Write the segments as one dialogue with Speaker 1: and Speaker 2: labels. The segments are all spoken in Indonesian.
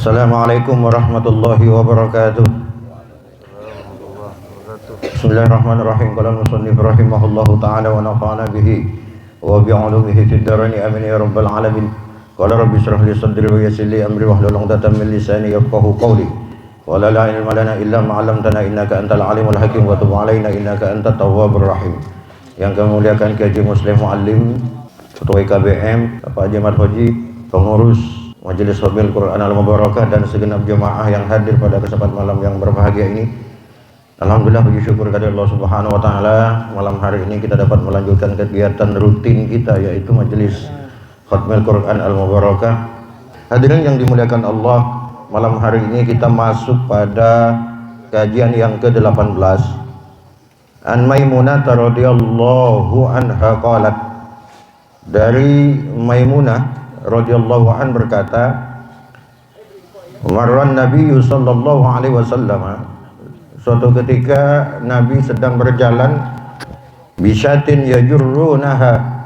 Speaker 1: Assalamualaikum warahmatullahi wabarakatuh. Bismillahirrahmanirrahim. Qala al-musannif rahimahullahu ta'ala wa nafa'ana bihi wa bi'ulumihi fid dharain amin ya rabbal alamin. Qala rabbi shrah li sadri wa yassir li amri wahlul 'uqdatam min lisani yafqahu qawli. Qala la ilma lana illa ma 'allamtana innaka antal alimul hakim wa tub 'alaina innaka antat tawwabur rahim. Yang kami muliakan Kiai Muslim Muallim, Ketua IKBM, Bapak Haji Ahmad Hoji, pengurus Majelis Hafizil Quran Al-Mubarakah dan segenap jemaah yang hadir pada kesempatan malam yang berbahagia ini. Alhamdulillah, puji syukur kepada Allah Subhanahu wa taala, malam hari ini kita dapat melanjutkan kegiatan rutin kita, yaitu Majelis Hafizil Quran Al-Mubarakah. Hadirin yang dimuliakan Allah, malam hari ini kita masuk pada kajian yang ke-18. An Maimunah radhiyallahu anha qalat, dari Maimunah radhiyallahu an berkata, marran Nabi sallallahu alaihi wasallam, suatu ketika Nabi sedang berjalan, bisyatin yajurrunaha,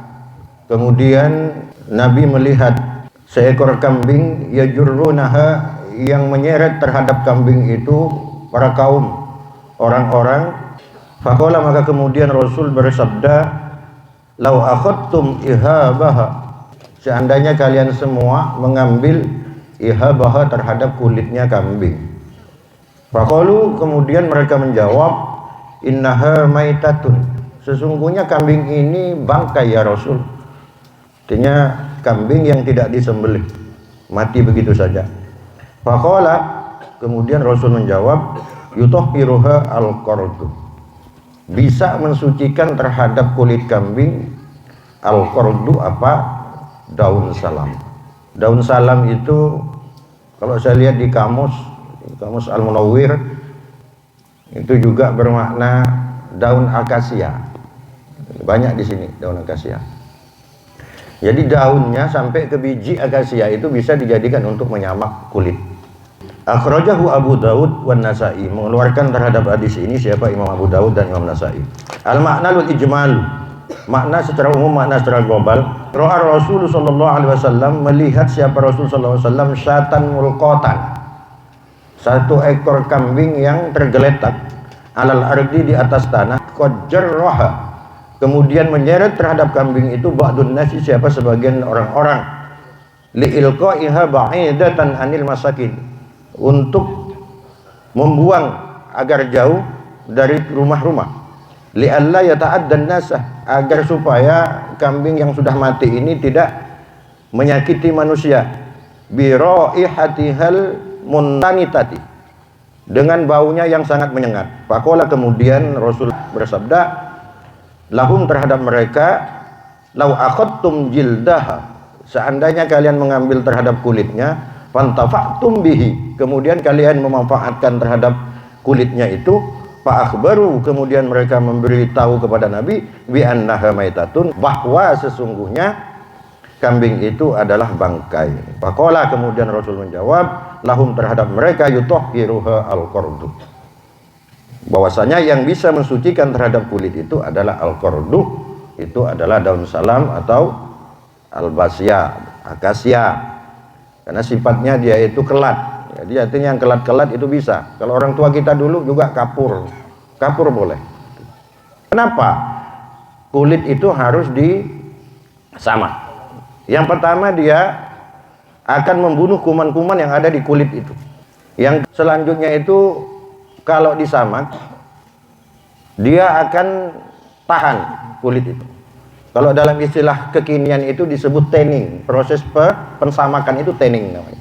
Speaker 1: kemudian Nabi melihat seekor kambing, yajurrunaha, yang menyeret terhadap kambing itu para kaum orang-orang. Faqala, maka kemudian Rasul bersabda, lau akhadtum ihabaha, seandainya kalian semua mengambil ihabaha terhadap kulitnya kambing. Faqalu, kemudian mereka menjawab, innaha maitatun, sesungguhnya kambing ini bangkai ya Rasul. Artinya kambing yang tidak disembelih, mati begitu saja. Faqala, kemudian Rasul menjawab, yutahhiruha al-qardu, bisa mensucikan terhadap kulit kambing al-qardu apa? Daun salam. Daun salam itu kalau saya lihat di kamus Al-Munawwir, itu juga bermakna daun akasia. Banyak di sini daun akasia. Jadi daunnya sampai ke biji akasia itu bisa dijadikan untuk menyamak kulit. Akhrajahu Abu Daud wan Nasa'i, mengeluarkan terhadap hadis ini siapa? Imam Abu Daud dan Imam Nasa'i. Al-ma'nalul ijmal, makna secara umum, makna secara global. Ra'a Rasul sallallahu alaihi wasallam, melihat siapa Rasul sallallahu alaihi wasallam, syatan mulqatan, satu ekor kambing yang tergeletak, alal ardi, di atas tanah, qad jarraha, kemudian menyeret terhadap kambing itu ba'dun nasi, siapa? Sebagian orang-orang, li ilqaiha ba'idatan anil masakin, untuk membuang agar jauh dari rumah-rumah, li'alla yata'addan nasah, agar supaya kambing yang sudah mati ini tidak menyakiti manusia, bi raihatihal muntanitati, dengan baunya yang sangat menyengat. Faqala, kemudian Rasul bersabda, lahum, terhadap mereka, lau akhadtum jildaha, seandainya kalian mengambil terhadap kulitnya, fantafa'tum bihi, kemudian kalian memanfaatkan terhadap kulitnya itu, fa akhbaru, kemudian mereka memberitahu kepada Nabi, bi annaha maitatun, bahwa sesungguhnya kambing itu adalah bangkai. Faqala, kemudian Rasul menjawab, lahum, terhadap mereka, yutahhiruha al-qardu, bahwasanya yang bisa mensucikan terhadap kulit itu adalah al-qardu, itu adalah daun salam atau albasia, akasia, karena sifatnya dia itu kelat. Jadi artinya yang kelat-kelat itu bisa. Kalau orang tua kita dulu juga kapur boleh. Kenapa kulit itu harus disamak? Yang pertama, dia akan membunuh kuman-kuman yang ada di kulit itu. Yang selanjutnya itu, kalau disamak, dia akan tahan kulit itu. Kalau dalam istilah kekinian itu disebut tanning, proses pensamakan itu tanning namanya.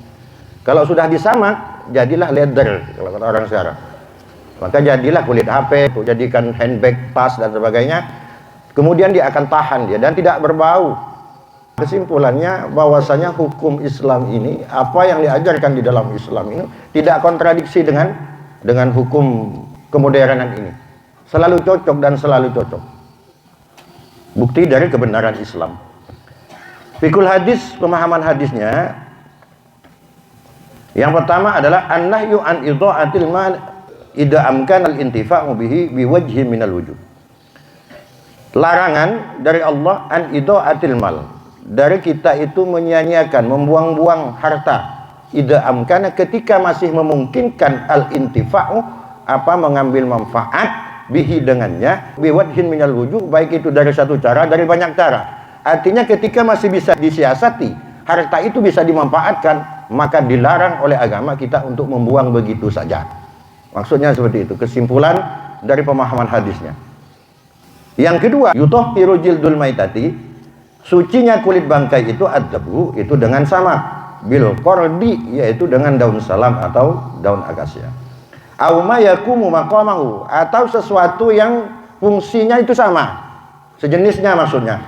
Speaker 1: Kalau sudah disamak, jadilah leather kalau kata orang sekarang. Maka jadilah kulit HP, jadikan handbag, tas dan sebagainya. Kemudian dia akan tahan dia dan tidak berbau. Kesimpulannya bahwasanya hukum Islam ini, apa yang diajarkan di dalam Islam ini tidak kontradiksi dengan hukum kemodernan ini. Selalu cocok dan selalu cocok. Bukti dari kebenaran Islam. Fikul hadis, pemahaman hadisnya, yang pertama adalah an-nahyu an idha'atil mal idza amkana al-intifa'u bihi biwajhin minal wujuh. Larangan dari Allah an idha'atil mal, dari kita itu menyia-nyiakan, membuang-buang harta, idza amkana, ketika masih memungkinkan al-intifa'u, mengambil manfaat, bihi dengannya, biwadhin minal wujuh, baik itu dari satu cara, dari banyak cara. Artinya ketika masih bisa disiasati, harta itu bisa dimanfaatkan, maka dilarang oleh agama kita untuk membuang begitu saja. Maksudnya seperti itu, kesimpulan dari pemahaman hadisnya. Yang kedua, yutahhiru jildul maitati, sucinya kulit bangkai itu adzabhu, itu dengan sama bil qardi, yaitu dengan daun salam atau daun akasia. Au ma yakumu maqamahu, atau sesuatu yang fungsinya itu sama, sejenisnya maksudnya.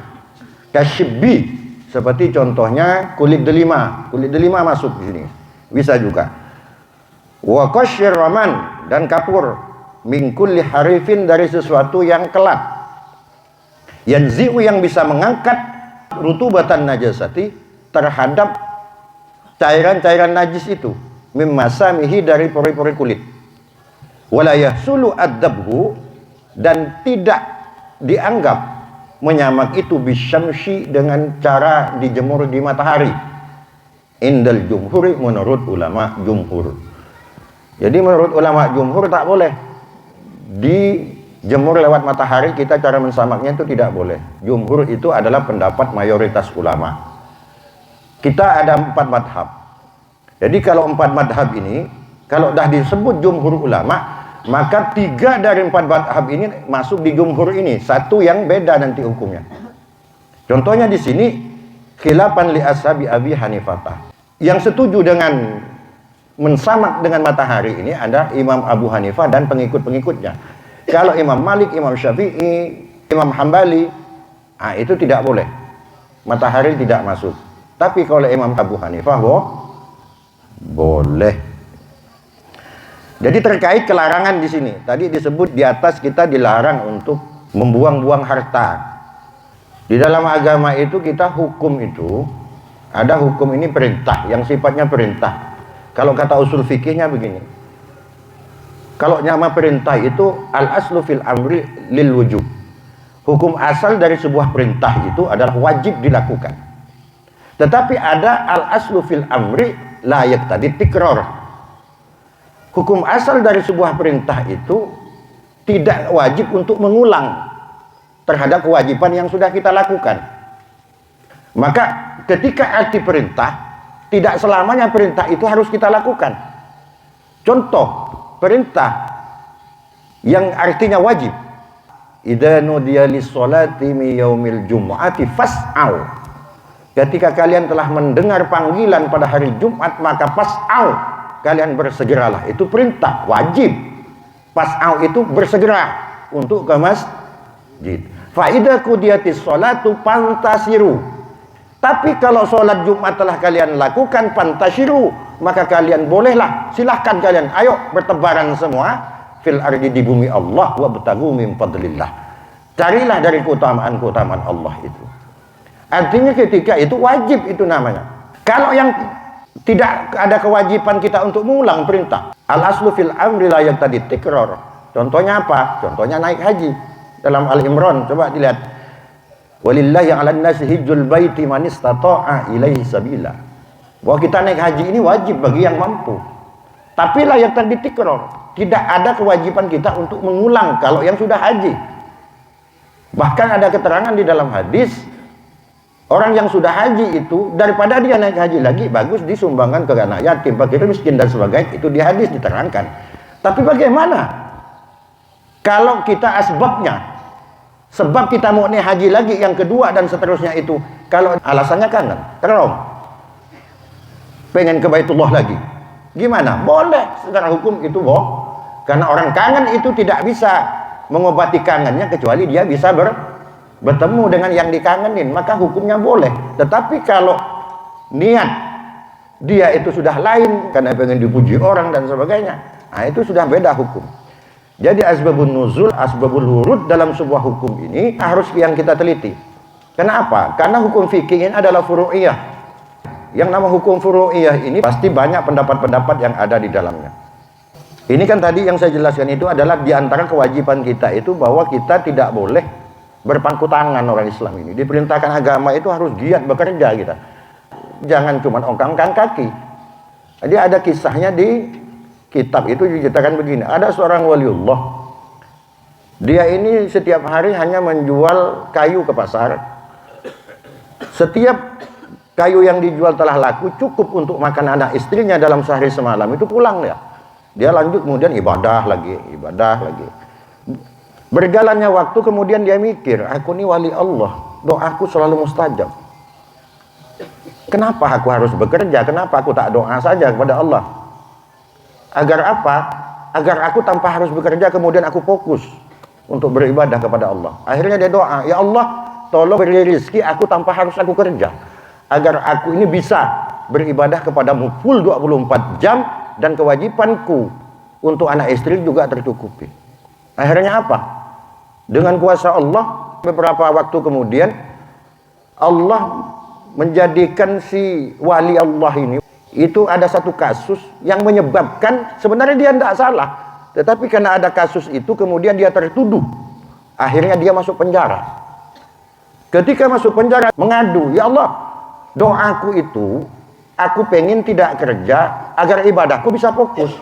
Speaker 1: Kasyibbi, seperti contohnya kulit delima. Kulit delima masuk di sini. Bisa juga. Wa qasyir raman, dan kapur, min kulli harifin, dari sesuatu yang kelap. Yanzi'u, yang bisa mengangkat rutubatan najasati, terhadap cairan-cairan najis itu, mimmasamihi, dari pori-pori kulit. Wala yahsulu adzabhu, dan tidak dianggap menyamak itu bisyamsi, dengan cara dijemur di matahari. Indal jumhuri, menurut ulama jumhur. Jadi menurut ulama jumhur tak boleh dijemur lewat matahari, kita cara mensamaknya itu tidak boleh. Jumhur itu adalah pendapat mayoritas ulama. Kita ada 4 madhab. Jadi kalau 4 madhab ini, kalau dah disebut jumhur ulama, maka 3 dari 4 madhab ini masuk di jumhur ini. Satu yang beda nanti hukumnya. Contohnya di sini, khilafan li ashabi Abi Hanifah. Yang setuju dengan mensamak dengan matahari ini ada Imam Abu Hanifah dan pengikut-pengikutnya. Kalau Imam Malik, Imam Syafi'i, Imam Hambali, itu tidak boleh. Matahari tidak masuk. Tapi kalau Imam Abu Hanifah boleh. Jadi terkait kelarangan di sini, tadi disebut di atas kita dilarang untuk membuang-buang harta. Di dalam agama itu kita hukum itu ada hukum ini perintah, yang sifatnya perintah. Kalau kata usul fikihnya begini. Kalau nama perintah itu al-aslu fil amri lil wujub. Hukum asal dari sebuah perintah itu adalah wajib dilakukan. Tetapi ada al-aslu fil amri la yaqtadi tikrar. Hukum asal dari sebuah perintah itu tidak wajib untuk mengulang terhadap kewajiban yang sudah kita lakukan. Maka ketika arti perintah, tidak selamanya perintah itu harus kita lakukan. Contoh perintah yang artinya wajib. Idza nudiya lis-sholati mi yaumil jumu'ati fas'au. Ketika kalian telah mendengar panggilan pada hari Jumat, maka fas'au, kalian bersegeralah. Itu perintah wajib. Fas'au itu bersegera untuk ke masjid. Fa idza qudiyatis sholatu fantasiru. Tapi kalau sholat Jumat telah kalian lakukan, fantasiru, maka kalian bolehlah, silahkan kalian, ayo bertebaran semua fil ardi, di bumi Allah, wa btagu min fadlillah. Carilah dari keutamaan-keutamaan Allah itu. Artinya ketika itu wajib, itu namanya. Kalau yang tidak ada kewajiban kita untuk mengulang perintah, al-aslu fil amri la yaqtadi tikrar. Contohnya apa? Contohnya naik haji dalam Al-Imran, coba dilihat. Walillahi 'alan nasi hijjul baiti man istata'a ilaihi sabila. Bahwa kita naik haji ini wajib bagi yang mampu. Tapi la yaqtadi tikrar. Tidak ada kewajiban kita untuk mengulang kalau yang sudah haji. Bahkan ada keterangan di dalam hadis, orang yang sudah haji itu daripada dia naik haji lagi, bagus disumbangkan ke anak yatim, fakir miskin dan sebagainya. Itu di hadis diterangkan. Tapi bagaimana kalau kita asbabnya, sebab kita mau naik haji lagi yang kedua dan seterusnya itu, kalau alasannya kangen, terom, pengen ke Baitullah lagi, gimana? Boleh secara hukum itu karena orang kangen itu tidak bisa mengobati kangennya kecuali dia bisa bertemu dengan yang dikangenin, maka hukumnya boleh. Tetapi kalau niat dia itu sudah lain karena pengen dipuji orang dan sebagainya, itu sudah beda hukum. Jadi asbabun nuzul, asbabul wurud dalam sebuah hukum ini harus yang kita teliti. Kenapa? Karena hukum fikih ini adalah furu'iyah. Yang nama hukum furu'iyah ini pasti banyak pendapat-pendapat yang ada di dalamnya. Ini kan tadi yang saya jelaskan itu adalah diantara kewajiban kita itu bahwa kita tidak boleh berpangku tangan. Orang Islam ini diperintahkan agama itu harus giat bekerja kita. Jangan cuma ongkang-ongkang kaki. Dia ada kisahnya di kitab itu diceritakan begini. Ada seorang waliullah. Dia ini setiap hari hanya menjual kayu ke pasar. Setiap kayu yang dijual telah laku, cukup untuk makan anak istrinya dalam sehari semalam, itu pulang ya. Dia lanjut kemudian ibadah lagi. Berjalannya waktu kemudian dia mikir, aku ini wali Allah, doaku selalu mustajab. Kenapa aku harus bekerja? Kenapa aku tak doa saja kepada Allah? Agar apa? Agar aku tanpa harus bekerja kemudian aku fokus untuk beribadah kepada Allah. Akhirnya dia doa, ya Allah, tolong beri rezeki aku tanpa harus aku kerja. Agar aku ini bisa beribadah kepadamu full 24 jam dan kewajibanku untuk anak istri juga tercukupi. Akhirnya apa? Dengan kuasa Allah, beberapa waktu kemudian Allah menjadikan si wali Allah ini, itu ada satu kasus yang menyebabkan sebenarnya dia tidak salah, tetapi karena ada kasus itu kemudian dia tertuduh, akhirnya dia masuk penjara. Ketika masuk penjara mengadu, ya Allah, doaku itu aku pengen tidak kerja agar ibadahku bisa fokus.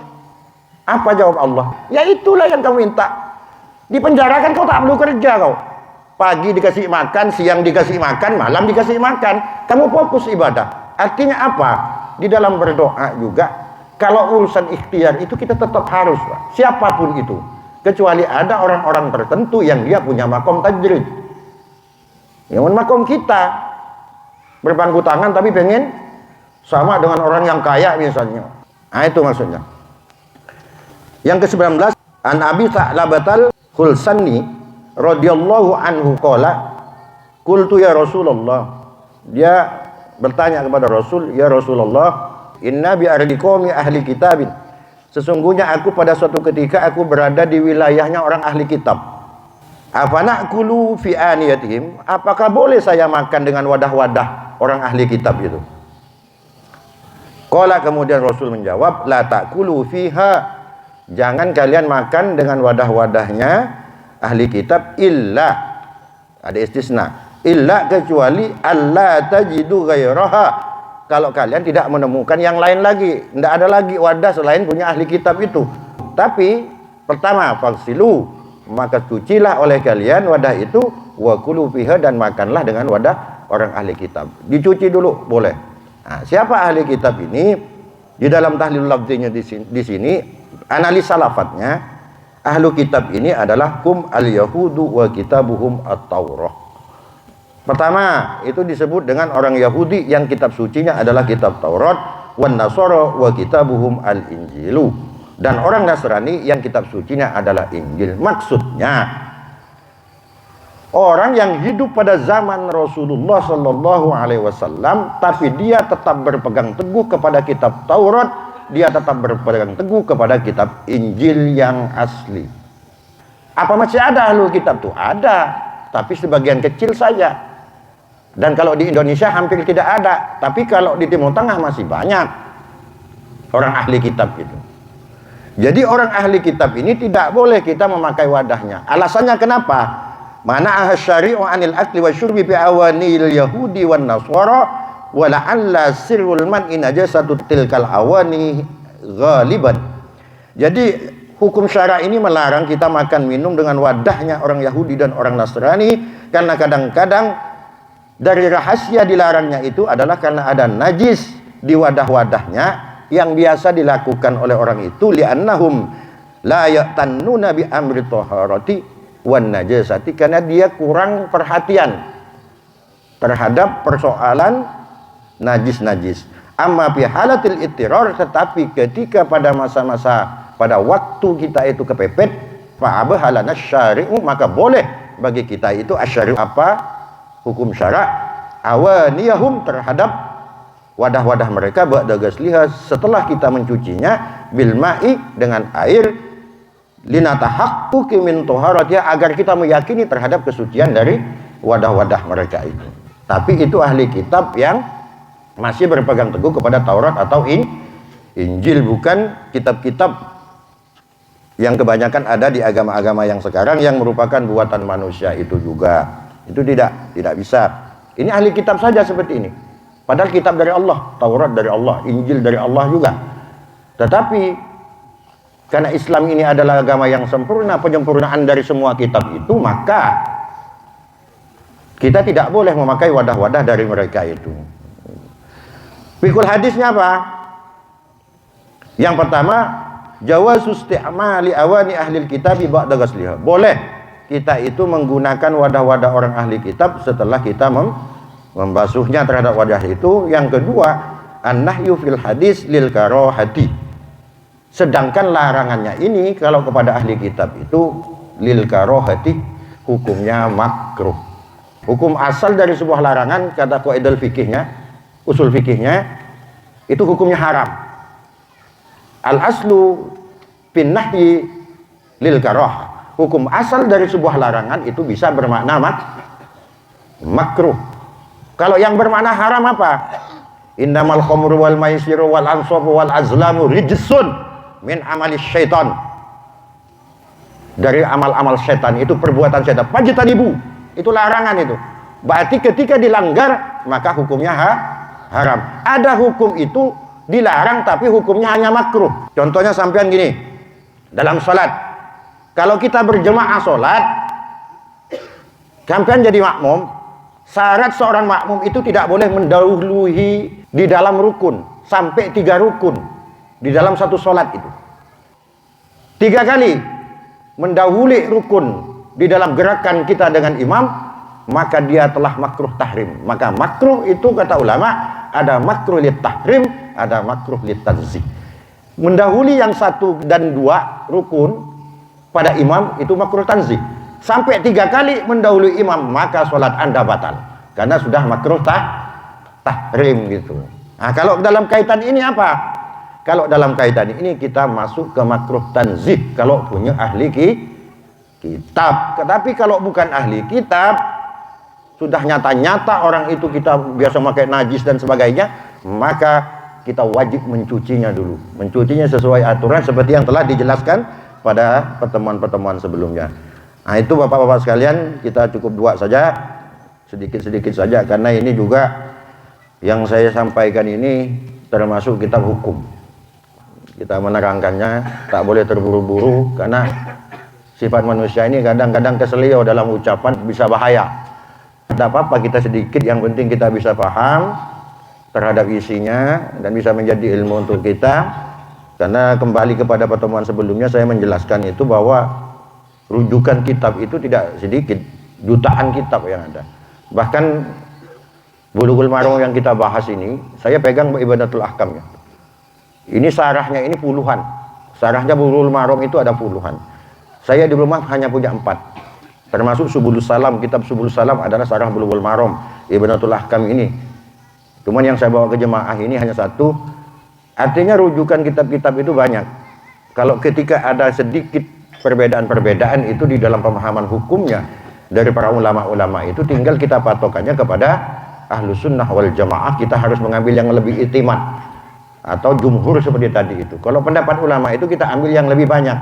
Speaker 1: Apa jawab Allah? Ya itulah yang kamu minta. Di penjara kan kau tak perlu kerja kau. Pagi dikasih makan, siang dikasih makan, malam dikasih makan. Kamu fokus ibadah. Artinya apa? Di dalam berdoa juga, kalau urusan ikhtiar itu kita tetap harus, Pak. Siapapun itu. Kecuali ada orang-orang tertentu yang dia punya makom tajrid. Yang makom kita berpangku tangan tapi pengen sama dengan orang yang kaya misalnya. Nah itu maksudnya. Yang ke-19, An Abi Sa'labatal Khulsani radhiyallahu anhu qala qultu ya Rasulullah. Dia bertanya kepada Rasul, ya Rasulullah, inna bi ardi qaumi ahli kitabin. Sesungguhnya aku pada suatu ketika aku berada di wilayahnya orang ahli kitab. Afana'kulu fi aniyatihim? Apakah boleh saya makan dengan wadah-wadah orang ahli kitab itu? Qala, kemudian Rasul menjawab, la ta'kulu fiha. Jangan kalian makan dengan wadah-wadahnya ahli kitab illa, ada istisna, illa kecuali alla tajidu ghairaha. Kalau kalian tidak menemukan yang lain lagi, tidak ada lagi wadah selain punya ahli kitab itu. Tapi pertama, faksilu, maka cucilah oleh kalian wadah itu, wa kulu fiha, dan makanlah dengan wadah orang ahli kitab. Dicuci dulu boleh. Nah, siapa ahli kitab ini? Di dalam tahlil lafzinya di sini analisa lafadznya, ahlu kitab ini adalah kum al-yahudu wa kitabuhum at-taurah. Pertama, itu disebut dengan orang Yahudi yang kitab sucinya adalah kitab Taurat, wan nasara wa kitabuhum al-injilu. Dan orang Nasrani yang kitab sucinya adalah Injil. Maksudnya, orang yang hidup pada zaman Rasulullah sallallahu alaihi wasallam tapi dia tetap berpegang teguh kepada kitab Taurat, dia tetap berpegang teguh kepada kitab Injil yang asli. Apa masih ada ahlu kitab tuh? Ada, tapi sebagian kecil saja. Dan kalau di Indonesia hampir tidak ada, tapi kalau di Timur Tengah masih banyak orang ahli kitab itu. Jadi orang ahli kitab ini tidak boleh kita memakai wadahnya. Alasannya kenapa? Mana syari'u anil akli wa syurbi bi awanil yahudi wan naswara wa la'alla sirrul man'i najasatu tilkal awani ghaliban. Jadi hukum syara ini melarang kita makan minum dengan wadahnya orang Yahudi dan orang Nasrani, karena kadang-kadang dari rahasia dilarangnya itu adalah karena ada najis di wadah-wadahnya yang biasa dilakukan oleh orang itu, li'annahum la ya'tannuna bi amri taharati wan najasati, karena dia kurang perhatian terhadap persoalan najis-najis. Amma fi halatil ittirar, tetapi ketika pada masa-masa pada waktu kita itu kepepet, fa'abahalana syari'u, maka boleh bagi kita itu asyari'u, apa hukum syara', awaniyahum, terhadap wadah-wadah mereka, ba'da ghasliha, setelah kita mencucinya, bil ma'i, dengan air, linatahaqquqi min taharatiha, agar kita meyakini terhadap kesucian dari wadah-wadah mereka itu. Tapi itu ahli kitab yang masih berpegang teguh kepada Taurat atau Injil, bukan kitab-kitab yang kebanyakan ada di agama-agama yang sekarang yang merupakan buatan manusia itu juga. Itu tidak bisa. Ini ahli kitab saja seperti ini. Padahal kitab dari Allah, Taurat dari Allah, Injil dari Allah juga. Tetapi karena Islam ini adalah agama yang sempurna, penyempurnaan dari semua kitab itu, maka kita tidak boleh memakai wadah-wadah dari mereka itu. Fikul hadisnya apa? Yang pertama, jawazu isti'mali awani ahli kitab ba'da ghasliha. Boleh kita itu menggunakan wadah-wadah orang ahli kitab setelah kita membasuhnya terhadap wadah itu. Yang kedua, an-nahyu fil hadis lil karahati. Sedangkan larangannya ini kalau kepada ahli kitab itu lil karahati, hukumnya makruh. Hukum asal dari sebuah larangan, kata qaidul fikihnya, usul fikihnya, itu hukumnya haram. Al aslu fin nahyi lil karahah. Hukum asal dari sebuah larangan itu bisa bermakna makruh. Kalau yang bermakna haram apa? Innamal khamru wal maisiru wal ansabu wal azlamu rijsun min amali syaitan. Dari amal-amal syaitan, itu perbuatan syaitan. Fajtanibu, itu larangan itu. Berarti ketika dilanggar maka hukumnya haram. Ada hukum itu dilarang tapi hukumnya hanya makruh. Contohnya sampean gini, dalam sholat, kalau kita berjemaah sholat, sampean jadi makmum, syarat seorang makmum itu tidak boleh mendahului di dalam rukun sampai 3 rukun di dalam satu sholat itu. 3 kali mendahului rukun di dalam gerakan kita dengan imam, maka dia telah makruh tahrim. Maka makruh itu kata ulama ada makruh lit tahrim, ada makruh lit tanzih. Mendahului yang 1 dan 2 rukun pada imam itu makruh tanzih. Sampai 3 kali mendahului imam maka sholat Anda batal karena sudah makruh tahrim gitu. Nah, kalau dalam kaitan ini apa? Kalau dalam kaitan ini kita masuk ke makruh tanzih kalau punya ahli kitab. Tetapi kalau bukan ahli kitab, sudah nyata-nyata orang itu kita biasa pakai najis dan sebagainya, maka kita wajib mencucinya dulu. Mencucinya sesuai aturan seperti yang telah dijelaskan pada pertemuan-pertemuan sebelumnya. Nah, itu bapak-bapak sekalian, kita cukup 2 saja, sedikit-sedikit saja, karena ini juga yang saya sampaikan ini termasuk kitab hukum. Kita menerangkannya, tak boleh terburu-buru, karena sifat manusia ini kadang-kadang keselio dalam ucapan, bisa bahaya. Tidak apa-apa kita sedikit, yang penting kita bisa paham terhadap isinya dan bisa menjadi ilmu untuk kita. Karena kembali kepada pertemuan sebelumnya saya menjelaskan itu bahwa rujukan kitab itu tidak sedikit, jutaan kitab yang ada. Bahkan Bulughul Maram yang kita bahas ini, saya pegang Ibadatul Ahkamnya. Ini sarahnya ini puluhan. Sarahnya Bulughul Maram itu ada puluhan. Saya di rumah hanya punya 4. Termasuk Subulus Salam, kitab Subulus Salam adalah sarah Bulughul Maram, Ibadatul Ahkam ini. Cuman yang saya bawa ke jemaah ini hanya 1. Artinya rujukan kitab-kitab itu banyak. Kalau ketika ada sedikit perbedaan-perbedaan itu di dalam pemahaman hukumnya dari para ulama-ulama itu, tinggal kita patokannya kepada Ahlus Sunnah wal Jamaah. Kita harus mengambil yang lebih itimat atau jumhur seperti tadi itu. Kalau pendapat ulama itu kita ambil yang lebih banyak,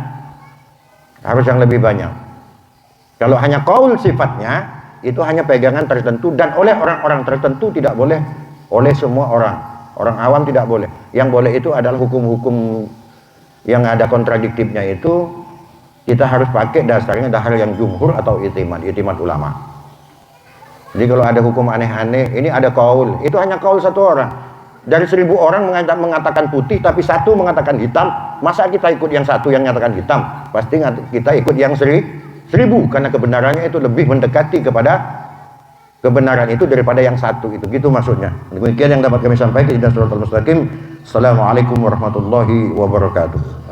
Speaker 1: harus yang lebih banyak. Kalau hanya qaul sifatnya itu hanya pegangan tertentu dan oleh orang-orang tertentu, tidak boleh oleh semua orang. Orang awam tidak boleh. Yang boleh itu adalah hukum-hukum yang ada kontradiktifnya, itu kita harus pakai dasarnya dahar yang jumhur atau itimat ulama. Jadi kalau ada hukum aneh-aneh, ini ada qaul, itu hanya qaul 1 orang. Dari 1000 orang mengatakan putih, tapi 1 mengatakan hitam, masa kita ikut yang 1 yang menyatakan hitam? Pasti kita ikut yang 1000, karena kebenarannya itu lebih mendekati kepada kebenaran itu daripada yang 1 itu. Gitu maksudnya. Demikian yang dapat kami sampaikan. Assalamualaikum warahmatullahi wabarakatuh.